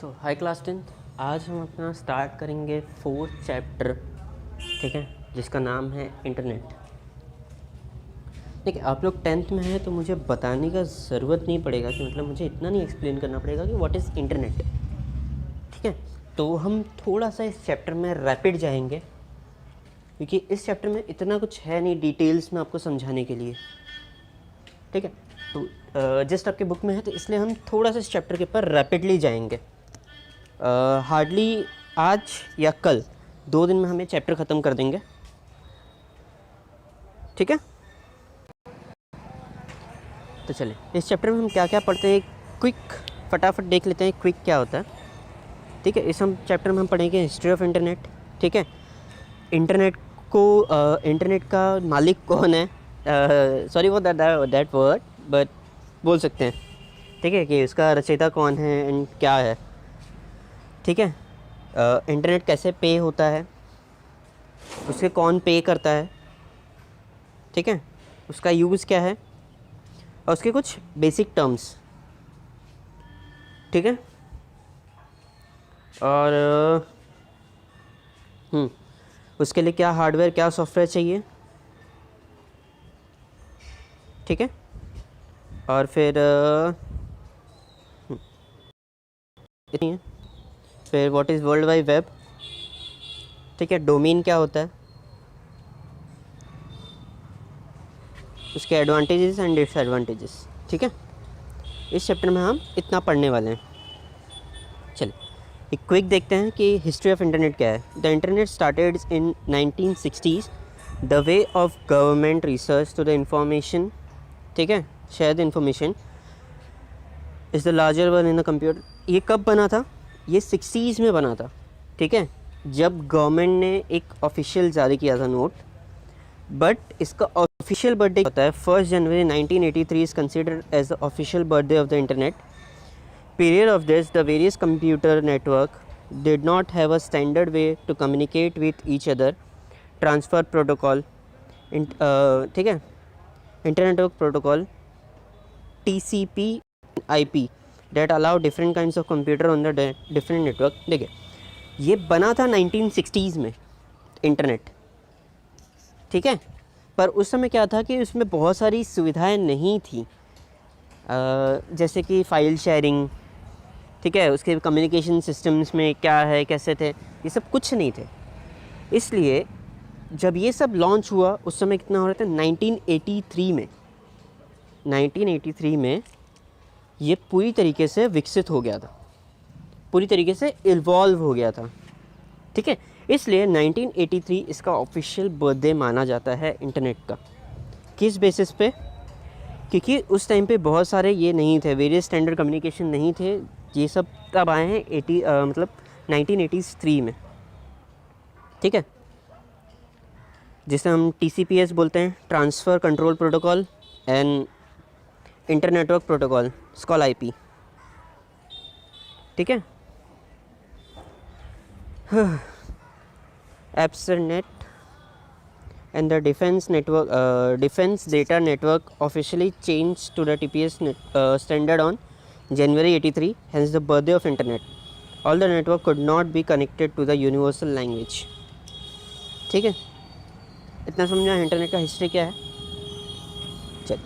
High class 10th आज हम अपना स्टार्ट करेंगे 4th चैप्टर, ठीक है, जिसका नाम है इंटरनेट। देखिए, आप लोग 10th में हैं तो मुझे बताने का ज़रूरत नहीं पड़ेगा कि मतलब मुझे इतना नहीं एक्सप्लेन करना पड़ेगा कि व्हाट इज़ इंटरनेट, ठीक है। तो हम थोड़ा सा इस चैप्टर में रैपिड जाएंगे क्योंकि इस चैप्टर में इतना कुछ है नहीं डिटेल्स में आपको समझाने के लिए, ठीक है। तो जस्ट आपके बुक में है तो इसलिए हम थोड़ा सा इस चैप्टर के ऊपर रैपिडली जाएंगे। हार्डली आज या कल 2 दिन में हमें चैप्टर ख़त्म कर देंगे, ठीक है। तो चलिए इस चैप्टर में हम क्या क्या पढ़ते हैं क्विक फटाफट देख लेते हैं क्विक क्या होता है, ठीक है। इस हम चैप्टर में हम पढ़ेंगे हिस्ट्री ऑफ इंटरनेट, ठीक है। इंटरनेट को इंटरनेट का मालिक कौन है, सॉरी वो दैट वर्ड बट बोल सकते हैं, ठीक है, कि उसका रचयिता कौन है एंड क्या है, ठीक है। इंटरनेट कैसे पे होता है, उसके कौन पे करता है, ठीक है, उसका यूज़ क्या है और उसके कुछ बेसिक टर्म्स, ठीक है। और उसके लिए क्या हार्डवेयर क्या सॉफ्टवेयर चाहिए, ठीक है। और फिर इतनी है। फिर what is world wide web, ठीक है। डोमेन क्या होता है, उसके एडवांटेजेस एंड डिसएडवांटेजेस, ठीक है। इस चैप्टर में हम इतना पढ़ने वाले हैं। चलिए एक क्विक देखते हैं कि हिस्ट्री ऑफ इंटरनेट क्या है। The internet started in 1960s the way of government research to the information, ठीक है, share the information is the larger one in the computer. ये कब बना था, ये 60s में बना था, ठीक है, जब गवर्नमेंट ने एक ऑफिशियल जारी किया था नोट। बट इसका ऑफिशियल बर्थडे होता है 1 January 1983 is considered as the official birthday of the internet. Period of this, the various computer network did not have a standard way to communicate with each other. Transfer protocol, ठीक है, Internet Network Protocol TCP/IP that allow different kinds of computer on the different network। देखिए ये बना था 1960s में internet, ठीक है। पर उस समय क्या था कि उसमें बहुत सारी सुविधाएं नहीं थी, जैसे कि फ़ाइल शेयरिंग, ठीक है, उसके कम्युनिकेशन सिस्टम्स में क्या है कैसे थे, ये सब कुछ नहीं थे। इसलिए जब ये सब लॉन्च हुआ उस समय कितना हो रहा था 1983 में ये पूरी तरीके से विकसित हो गया था, पूरी तरीके से इवॉल्व हो गया था, ठीक है। इसलिए 1983 इसका ऑफिशियल बर्थडे माना जाता है इंटरनेट का। किस बेसिस पे, क्योंकि उस टाइम पे बहुत सारे ये नहीं थे, वेरियस स्टैंडर्ड कम्युनिकेशन नहीं थे। ये सब तब आए हैं 1983 में, ठीक है, जिसे हम TCPS बोलते हैं, transfer control protocol and internetwork protocol so called IP, ठीक है। एप्सनेट and the defense data network officially changed to the TPS standard on January 83, hence the birthday of internet. All the network could not be connected to the universal language, ठीक है। इतना समझा internet का history क्या है। चल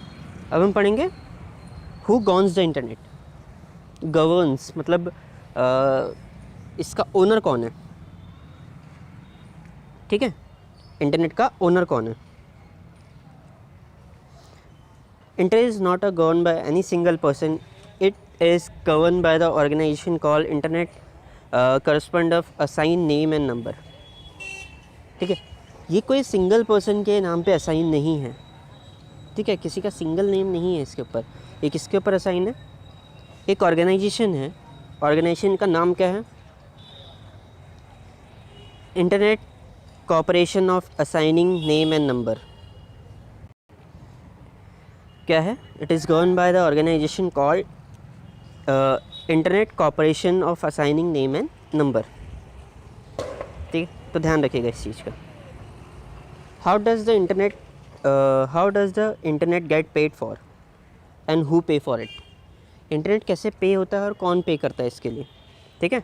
अब हम पढ़ेंगे who governs the internet. Governs मतलब इसका ओनर कौन है, ठीक है, इंटरनेट का ओनर कौन है। Internet is not govern by any single person, it is govern by the organisation call internet correspond of assign name and number, ठीक है। ये कोई सिंगल पर्सन के नाम पे असाइन नहीं है, ठीक है, किसी का सिंगल नेम नहीं है इसके ऊपर। ये किसके ऊपर असाइन है, एक ऑर्गेनाइजेशन है, ऑर्गेनाइजेशन का नाम क्या है, internet corporation of assigning name and number, क्या है, it is govern by the organisation called internet corporation of assigning name and number, ठीक है। तो ध्यान रखिएगा इस चीज़ का। How does the internet get paid for and who pay for it. Internet कैसे पे होता है और कौन पे करता है इसके लिए। ठीक है।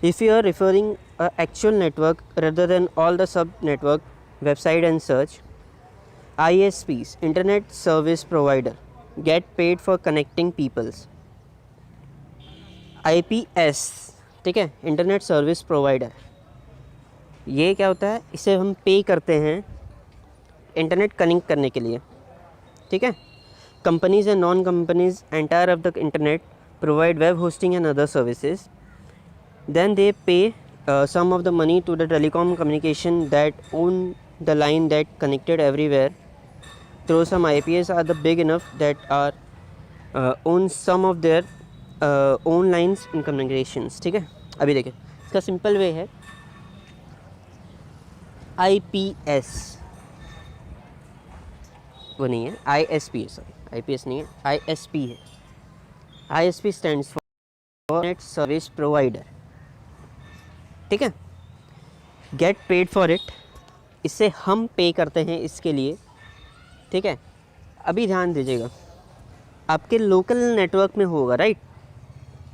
If you are referring actual network rather than all the sub network website and search, ISPs, internet service provider, get paid for connecting peoples. IPS, ठीक है, इंटरनेट सर्विस प्रोवाइडर, ये क्या होता है, इसे हम पे करते हैं इंटरनेट कनेक्ट करने के लिए, ठीक है। Companies and non companies entire of the internet provide web hosting and other services, then they pay some of the money to the telecom communication that own the line that connected everywhere through some IPS are the big enough that are own some of their own lines in communications, ठीक है। अभी देखिए इसका simple way है, IPS वो नहीं है, ISP है, सॉरी IPS नहीं है, ISP है। ISP stands for net service provider, ठीक है। गेट पेड फॉर इट, इससे हम पे करते हैं इसके लिए, ठीक है। अभी ध्यान दीजिएगा, आपके लोकल नेटवर्क में होगा राइट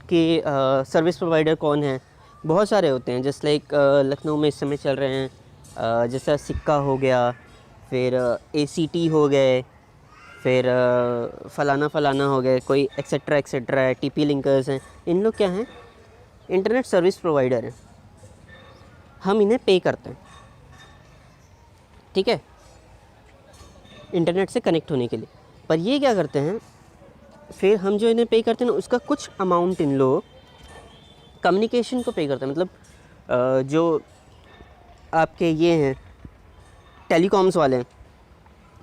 कि सर्विस प्रोवाइडर कौन है, बहुत सारे होते हैं। जस्ट लाइक लखनऊ में इस समय चल रहे हैं, जैसा सिक्का हो गया, फिर ACT हो गए, फिर फलाना फलाना हो गए, कोई एक्सेट्रा है, TP लिंकर्स हैं। इन लोग क्या हैं, इंटरनेट सर्विस प्रोवाइडर हैं, हम इन्हें पे करते हैं, ठीक है, इंटरनेट से कनेक्ट होने के लिए। पर ये क्या करते हैं, फिर हम जो इन्हें पे करते हैं ना, उसका कुछ अमाउंट इन लोग कम्युनिकेशन को पे करते हैं। मतलब जो आपके ये हैं टेलीकॉम्स वाले हैं,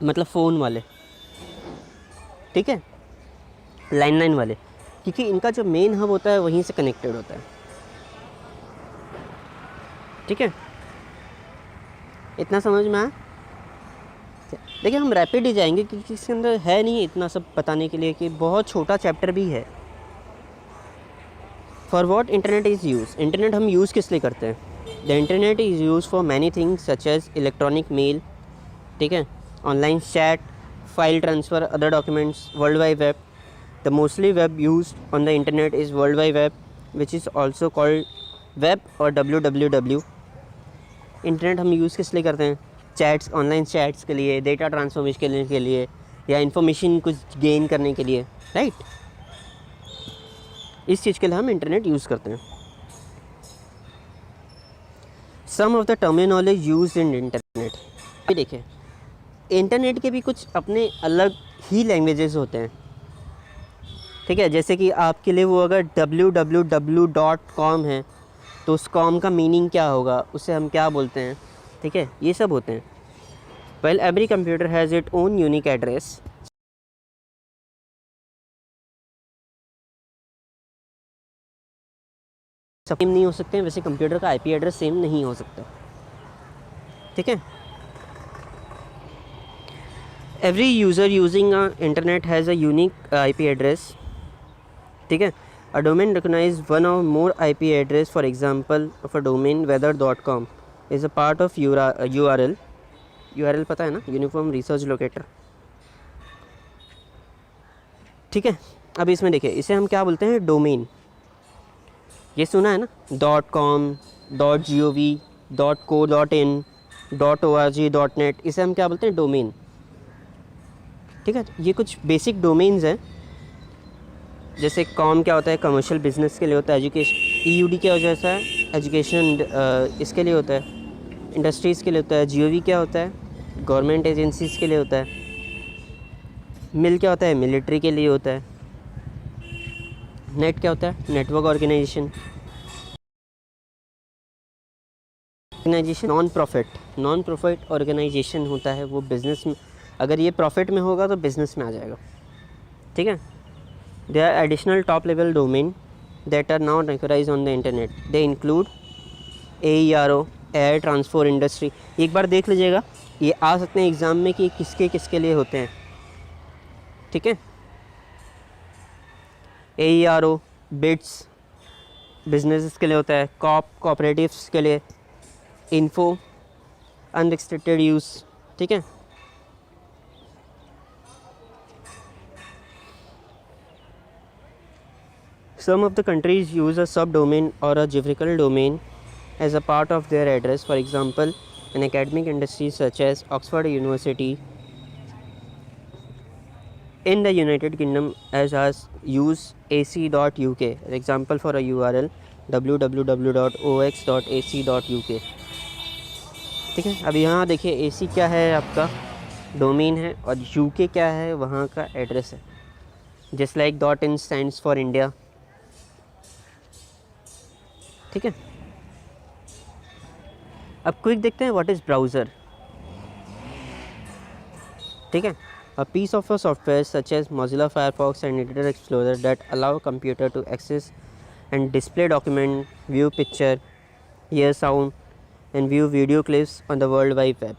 मतलब फ़ोन वाले, ठीक है, लाइन वाले, क्योंकि इनका जो मेन हब होता है वहीं से कनेक्टेड होता है, ठीक है। इतना समझ में आया? देखिए हम रैपिड ही जाएंगे क्योंकि इसके अंदर है नहीं इतना सब बताने के लिए, कि बहुत छोटा चैप्टर भी है। For what internet is use, internet हम यूज़ किस लिए करते हैं? The internet is use for many things such as electronic mail, ठीक है, online chat, file transfer, other documents, world wide web. The mostly web use on the internet is world wide web which is also called web और WWW। Internet हम use किस लिए करते हैं? Chats, online chats के लिए, data transformation के लिए, या इन्फॉर्मेशन कुछ गेन करने के लिए, राइट। इस चीज़ के लिए हम इंटरनेट यूज़ करते हैं। Some of the terminology use in internet, ये देखिए इंटरनेट के भी कुछ अपने अलग ही लैंग्वेजेस होते हैं, ठीक है। जैसे कि आपके लिए वो अगर www.com है तो उस कॉम का मीनिंग क्या होगा, उसे हम क्या बोलते हैं, ठीक है, ये सब होते हैं। Well every computer has it own unique address, same नहीं हो सकते हैं, वैसे कंप्यूटर का IP एड्रेस सेम नहीं हो सकता, ठीक है। Every user using internet has a unique IP address, ठीक है। A domain recognize one or more IP address. For example, of a domain weather.com is a part of URL. URL पता है ना, यूनिफॉर्म रिसर्च लोकेटर, ठीक है। अब इसमें देखिए इसे हम क्या बोलते हैं, डोमेन। ये सुना है ना, .com, .gov, .co, .in, .org, .net, इसे हम क्या बोलते हैं, डोमेन, ठीक है। ये कुछ बेसिक डोमेन्स हैं। जैसे कॉम क्या होता है, कमर्शियल बिजनेस के लिए होता है। एजुकेशन, EUD क्या हो जाता है, एजुकेशन इसके लिए होता है, इंडस्ट्रीज़ के लिए होता है। GOV क्या होता है, गवर्नमेंट एजेंसीज़ के लिए होता है। मिल क्या होता है, मिलिट्री के लिए होता है। नेट क्या होता है, network organisation. Non profit organisation होता है, वो बिज़नेस में, अगर ये प्रॉफिट में होगा तो बिज़नेस में आ जाएगा, ठीक है। There are additional top level domain that are now recognized on the internet. They include AERO, air transport industry. एक बार देख लीजिएगा, ये आ सकते हैं एग्ज़ाम में कि किसके किसके लिए होते हैं, ठीक है। AERO बिट्स बिजनेस के लिए होता है, कोऑपरेटिव्स के लिए, इन्फो अनरिस्ट्रिक्टेड यूज़, ठीक है। Some of the countries use a subdomain or a geographical domain as a part of their address. For example, in academic industries such as Oxford University in the United Kingdom has use ac.uk. Example for a URL www.ox.ac.uk. ठीक है, अब यहाँ देखिए AC क्या है, आपका domain है, और UK क्या है, वहाँ का एड्रेस है. Just like .in stands for India. ठीक है, अब क्विक देखते हैं व्हाट इज़ ब्राउज़र. ठीक है, a piece of a software such as Mozilla Firefox and Internet Explorer that allow computer to access and display document, view picture, hear sound and view video clips on the World Wide Web.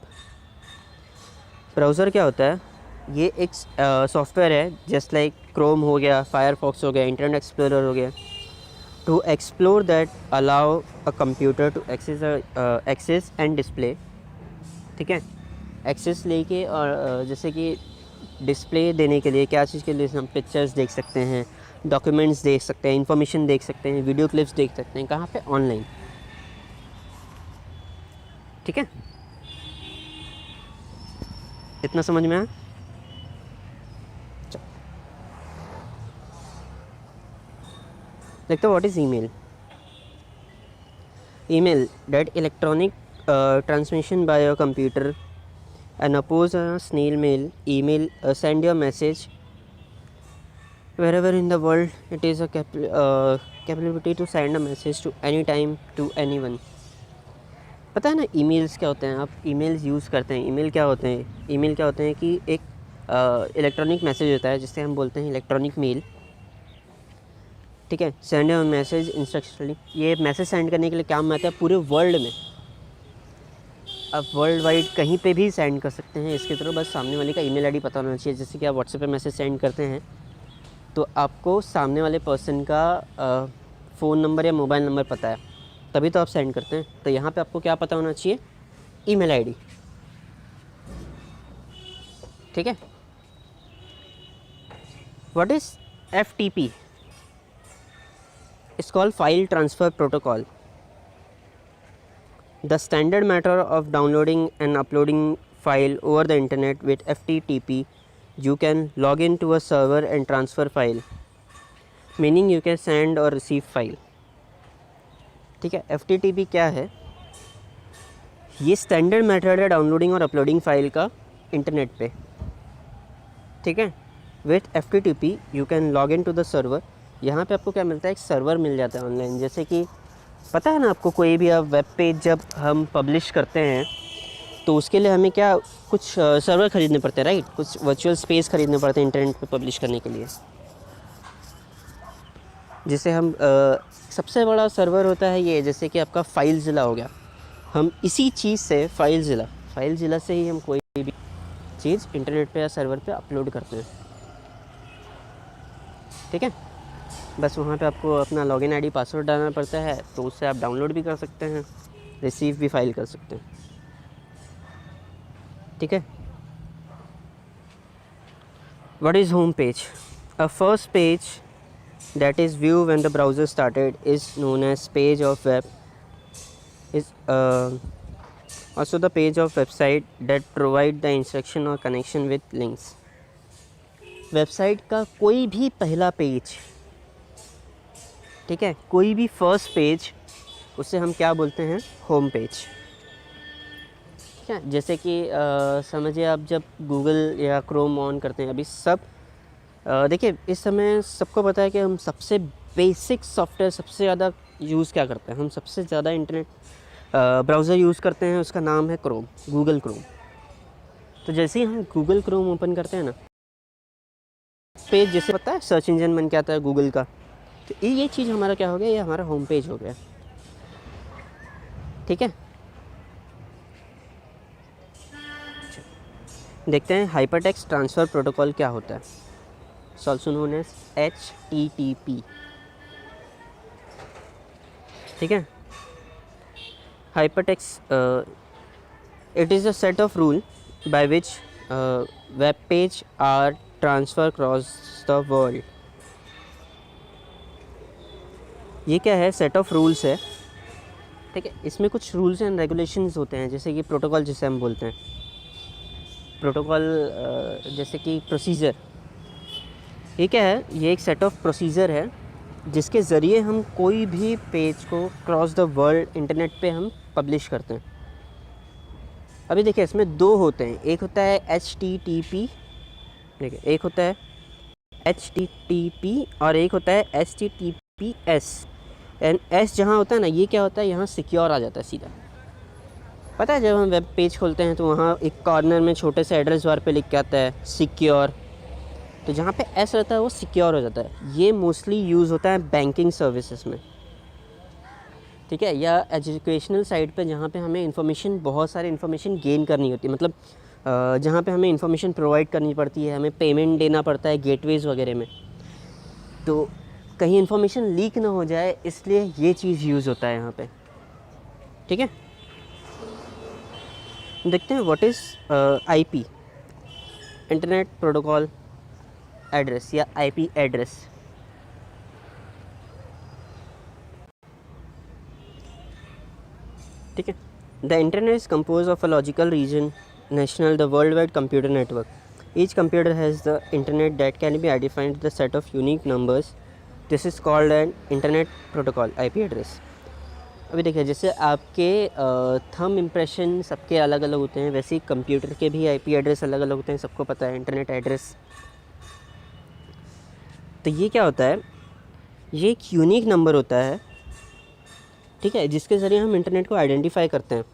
Browser क्या होता है? ये एक software है, just like Chrome हो गया, Firefox हो गया, इंटरनेट एक्सप्लोरर हो गया, to explore that allow a computer to access and display. ठीक है, एक्सेस लेके, और जैसे कि डिस्प्ले देने के लिए क्या चीज़ के लिए, हम पिक्चर्स देख सकते हैं, डॉक्यूमेंट्स देख सकते हैं, इन्फॉर्मेशन देख सकते हैं, वीडियो क्लिप्स देख सकते हैं. कहाँ पे? ऑनलाइन. ठीक है, इतना समझ में आया? देखते हो what is email. Email that electronic transmission by a computer and oppose a snail mail. Email send your message wherever in the world. It is a capability to send a message to any time to anyone. पता है ना emails क्या होते हैं? आप emails use करते हैं. Email क्या होते हैं? ईमेल क्या होते हैं कि एक इलेक्ट्रॉनिक मैसेज होता है जिससे हम बोलते हैं इलेक्ट्रॉनिक मेल. ठीक है, सेंड अ मैसेज इंस्ट्रक्शनली. ये मैसेज सेंड करने के लिए काम में आता है पूरे वर्ल्ड में. आप वर्ल्ड वाइड कहीं पे भी सेंड कर सकते हैं इसके थ्रू. बस सामने वाले का ईमेल आईडी पता होना चाहिए. जैसे कि आप व्हाट्सएप पे मैसेज सेंड करते हैं तो आपको सामने वाले पर्सन का फ़ोन नंबर या मोबाइल नंबर पता है, तभी तो आप सेंड करते हैं. तो यहाँ पे आपको क्या पता होना चाहिए? Email ID. ठीक है, what is FTP? It's called File Transfer Protocol. The standard method of downloading and uploading file over the internet with FTP. You can log into a server and transfer file, meaning you can send or receive file. ठीक है, FTP क्या है? ये standard method है downloading और uploading file का internet पे. ठीक है, with FTP you can log in to the server. यहाँ पे आपको क्या मिलता है? एक सर्वर मिल जाता है ऑनलाइन. जैसे कि पता है ना आपको, कोई भी आप वेब पेज जब हम पब्लिश करते हैं तो उसके लिए हमें क्या कुछ सर्वर ख़रीदने पड़ते हैं, राइट? कुछ वर्चुअल स्पेस ख़रीदने पड़ते हैं इंटरनेट पे पब्लिश करने के लिए. जिसे हम सबसे बड़ा सर्वर होता है ये, जैसे कि आपका फाइलज़िला हो गया. हम इसी चीज़ से फाइलज़िला से ही हम कोई भी चीज़ इंटरनेट पे या सर्वर पे अपलोड करते हैं. ठीक है, बस वहाँ पे आपको अपना लॉगिन आईडी पासवर्ड डालना पड़ता है, तो उससे आप डाउनलोड भी कर सकते हैं, रिसीव भी फाइल कर सकते हैं. ठीक है, what is home page? A first page that is view when the browser started is known as page of web. Is also the page of website that provide the instruction or connection with links. Website का कोई भी पहला page, ठीक है, कोई भी first page, उसे हम क्या बोलते हैं? Home page. ठीक है, जैसे कि समझिए आप जब गूगल या क्रोम ऑन करते हैं, अभी सब देखिए इस समय सबको पता है कि हम सबसे बेसिक सॉफ्टवेयर सबसे ज़्यादा यूज़ क्या करते हैं? हम सबसे ज़्यादा इंटरनेट ब्राउज़र यूज़ करते हैं, उसका नाम है क्रोम, गूगल क्रोम. तो जैसे ही हम गूगल क्रोम ओपन करते हैं ना, पेज जैसे पता है सर्च इंजन बन के आता है गूगल का, तो ये चीज़ हमारा क्या हो गया? ये हमारा होम पेज हो गया. ठीक है, देखते हैं हाइपरटेक्स्ट ट्रांसफ़र प्रोटोकॉल क्या होता है. also known as HTTP. ठीक है, hypertext it is a set of rule by which web page are transferred across the world. ये क्या है, सेट ऑफ रूल्स है, ठीक है। इसमें कुछ रूल्स एंड रेगुलेशंस होते हैं, जैसे कि प्रोटोकॉल जिसे हम बोलते हैं, प्रोटोकॉल जैसे कि प्रोसीजर। ये क्या है, ये एक सेट ऑफ प्रोसीजर है जिसके ज़रिए हम कोई भी पेज को क्रॉस द वर्ल्ड इंटरनेट पे हम पब्लिश करते हैं। अभी देखिए इसमें दो होते हैं, एक होता है HTTP, देखिए एक होता है HTTP और एक होता है HTTPS। एंड S जहाँ होता है ना, ये क्या होता है, यहाँ सिक्योर आ जाता है सीधा। पता है जब हम वेब पेज खोलते हैं तो वहाँ एक कॉर्नर में छोटे से एड्रेस बार पे लिख के आता है सिक्योर, तो जहाँ पे S रहता है वो सिक्योर हो जाता है। ये मोस्टली यूज़ होता है बैंकिंग सर्विसेज में, ठीक है, या एजुकेशनल साइट पे जहाँ पे हमें इन्फॉर्मेशन, बहुत सारे इन्फॉर्मेशन गेन करनी होती है, मतलब जहाँ पे हमें इन्फॉर्मेशन प्रोवाइड करनी पड़ती है, हमें पेमेंट देना पड़ता है गेटवेज़ वगैरह में, तो कहीं इन्फॉर्मेशन लीक ना हो जाए इसलिए ये चीज़ यूज़ होता है यहाँ पे, ठीक है। देखते हैं what is IP, internet protocol address या IP एड्रेस। ठीक है, the internet is compose of a logical region national the worldwide computer network. Each computer has the internet that can be identified with a set of unique numbers. This is called an internet protocol, IP address. अभी देखिए जैसे आपके thumb impression सबके अलग अलग होते हैं, वैसे ही कंप्यूटर के भी IP एड्रेस अलग अलग होते हैं, सबको पता है इंटरनेट एड्रेस। तो ये क्या होता है, ये एक यूनिक नंबर होता है, ठीक है, जिसके ज़रिए हम इंटरनेट को आइडेंटिफाई करते हैं,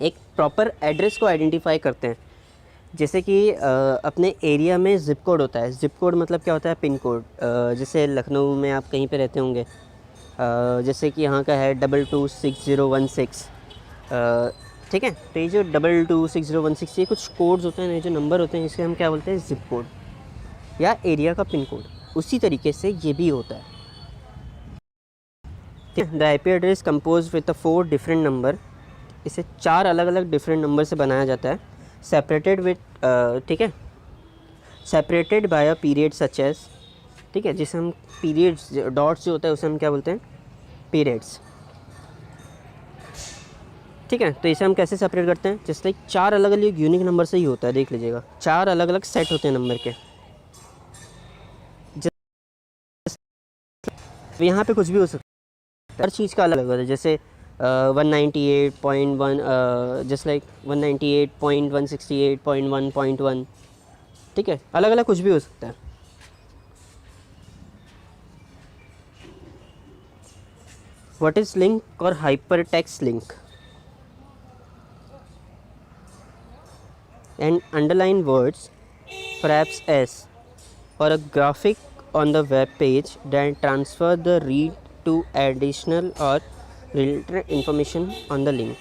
एक प्रॉपर एड्रेस को आइडेंटिफाई करते हैं। जैसे कि अपने एरिया में ज़िप कोड होता है, ज़िप कोड मतलब क्या होता है, पिन कोड। जैसे लखनऊ में आप कहीं पे रहते होंगे, जैसे कि यहाँ का है 226016, ठीक है, तो ये जो 226016 ये कुछ कोड्स होते हैं, ये जो नंबर होते हैं, इसे हम क्या बोलते हैं, ज़िप कोड या एरिया का पिन कोड। उसी तरीके से ये भी होता है, ठीक है। The IP address compose with 4 different number, इसे 4 अलग अलग डिफरेंट नंबर से बनाया जाता है, सेपरेटेड विद, ठीक है, separated by a period such as, ठीक है, जिसे हम पीरियड्स, डॉट्स जो होता है उसे हम क्या बोलते हैं, पीरियड्स, ठीक है। तो इसे हम कैसे सेपरेट करते हैं, जैसे लाइक 4 अलग अलग यूनिक नंबर से ही होता है, देख लीजिएगा 4 अलग अलग सेट होते हैं नंबर के। यहाँ पे कुछ भी हो सकता है, हर चीज़ का अलग अलग होता है, जैसे 198.1 जस्ट लाइक 198.168.1.1, ठीक है, अलग अलग कुछ भी हो सकता है। व्हाट इज लिंक और hyper text link? And underline words perhaps as or a graphic on the web page that transfer the read to additional or related information on the link.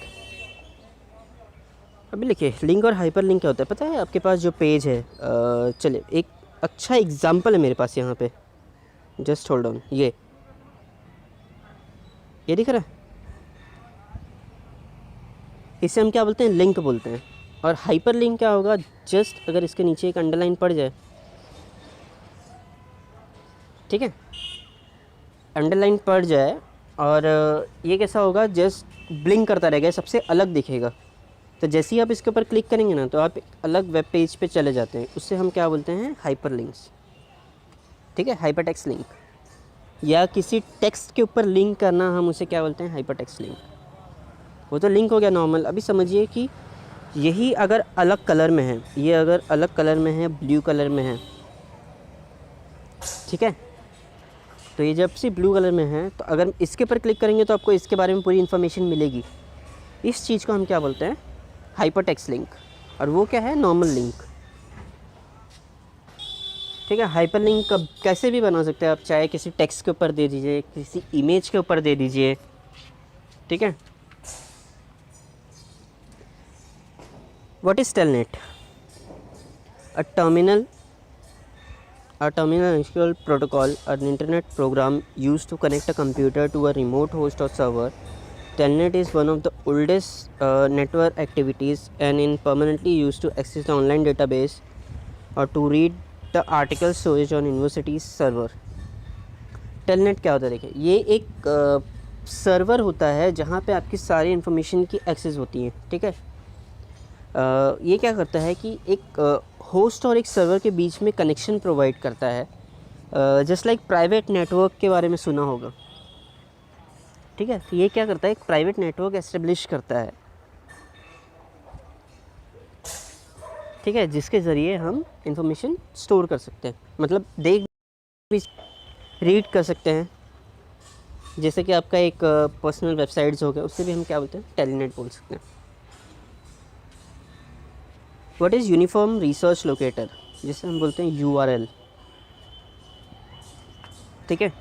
अभी लिखिए लिंक और hyper link क्या होता है, पता है आपके पास जो पेज है, चलिए एक अच्छा एग्जांपल है मेरे पास यहाँ पे, जस्ट होल्ड ऑन, ये दिख रहा है, इसे हम क्या बोलते हैं, लिंक बोलते हैं। और हाइपर लिंक क्या होगा, जस्ट अगर इसके नीचे एक अंडरलाइन पड़ जाए, ठीक है, अंडरलाइन पड़ जाए और ये कैसा होगा, जस्ट ब्लिंक करता रहेगा, सबसे अलग दिखेगा। तो जैसे ही आप इसके ऊपर क्लिक करेंगे ना, तो आप एक अलग वेब पेज पे चले जाते हैं, उससे हम क्या बोलते हैं, हाइपर लिंक्स, ठीक है, हाइपर टेक्स्ट लिंक। या किसी टेक्स्ट के ऊपर लिंक करना, हम उसे क्या बोलते हैं, हाइपर टेक्स्ट लिंक। वो तो लिंक हो गया नॉर्मल। अभी समझिए कि यही अगर अलग कलर में है, ये अगर अलग कलर में है, ब्लू कलर में है, ठीक है, तो ये जब से ब्लू कलर में है, तो अगर इसके पर क्लिक करेंगे तो आपको इसके बारे में पूरी इन्फॉर्मेशन मिलेगी। इस चीज़ को हम क्या बोलते हैं, हाइपर टेक्स्ट लिंक। और वो क्या है, नॉर्मल लिंक, ठीक है। हाइपर लिंक कब कैसे भी बना सकते हैं आप, चाहे किसी टेक्स्ट के ऊपर दे दीजिए, किसी इमेज के ऊपर दे दीजिए, ठीक है। What is Telnet? A terminal initial protocol, an internet program used to connect a computer to a remote host or server. Telnet is one of the oldest network activities and is permanently used to access the online database or to read the articles storage on university's server. Telnet क्या होता है? देखिए, ये एक server होता है जहाँ पे आपकी सारी इन्फॉर्मेशन की एक्सेस होती है, ठीक है। ये क्या करता है कि एक होस्ट और एक सर्वर के बीच में कनेक्शन प्रोवाइड करता है, जस्ट लाइक प्राइवेट नेटवर्क के बारे में सुना होगा, ठीक है। तो ये क्या करता है, एक प्राइवेट नेटवर्क एस्टेब्लिश करता है, ठीक है, जिसके ज़रिए हम इंफॉर्मेशन स्टोर कर सकते हैं, मतलब देख भी रीड कर सकते हैं। जैसे कि आपका एक पर्सनल वेबसाइट्स हो गया, उससे भी हम क्या बोलते हैं, टेलनेट बोल सकते हैं। What is uniform research locator, जिसे हम बोलते हैं URL, ठीक है।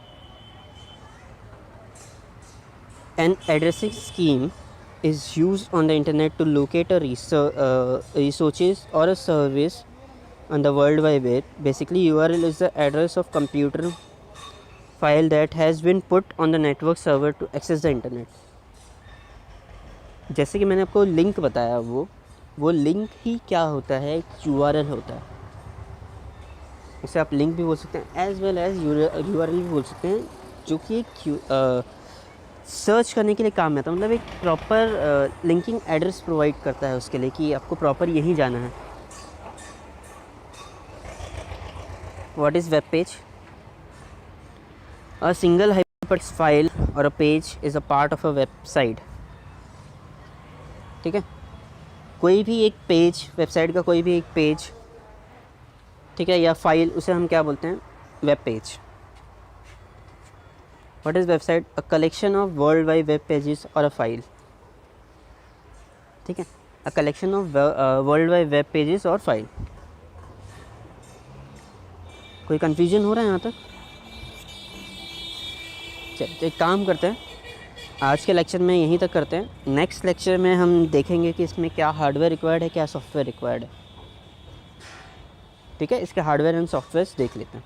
An addressing scheme is used on the internet to locate a resources or a service on the World Wide Web. Basically, URL is the address of computer file that has been put on the network server to access the internet. जैसे कि मैंने आपको link बताया, वो link ही क्या होता है, एक URL होता है। इसे आप लिंक भी बोल सकते हैं एज वेल एज URL भी बोल सकते हैं, जो कि एक सर्च करने के लिए काम में आता है, मतलब एक प्रॉपर लिंकिंग एड्रेस प्रोवाइड करता है उसके लिए कि आपको प्रॉपर यहीं जाना है। What is web page? A single hypertext file or a page is a part of a website, ठीक है। कोई भी एक पेज, वेबसाइट का कोई भी एक पेज, ठीक है, या फाइल, उसे हम क्या बोलते हैं, web page. What is website? A collection of worldwide web pages or a file, ठीक है, a collection of worldwide web pages और file। कोई confusion हो रहा है यहाँ तक? चलिए, तो एक काम करते हैं, आज के लेक्चर में यहीं तक करते हैं। नेक्स्ट लेक्चर में हम देखेंगे कि इसमें क्या हार्डवेयर रिक्वायर्ड है, क्या सॉफ्टवेयर रिक्वायर्ड है, ठीक है। इसके हार्डवेयर एंड सॉफ्टवेयर देख लेते हैं।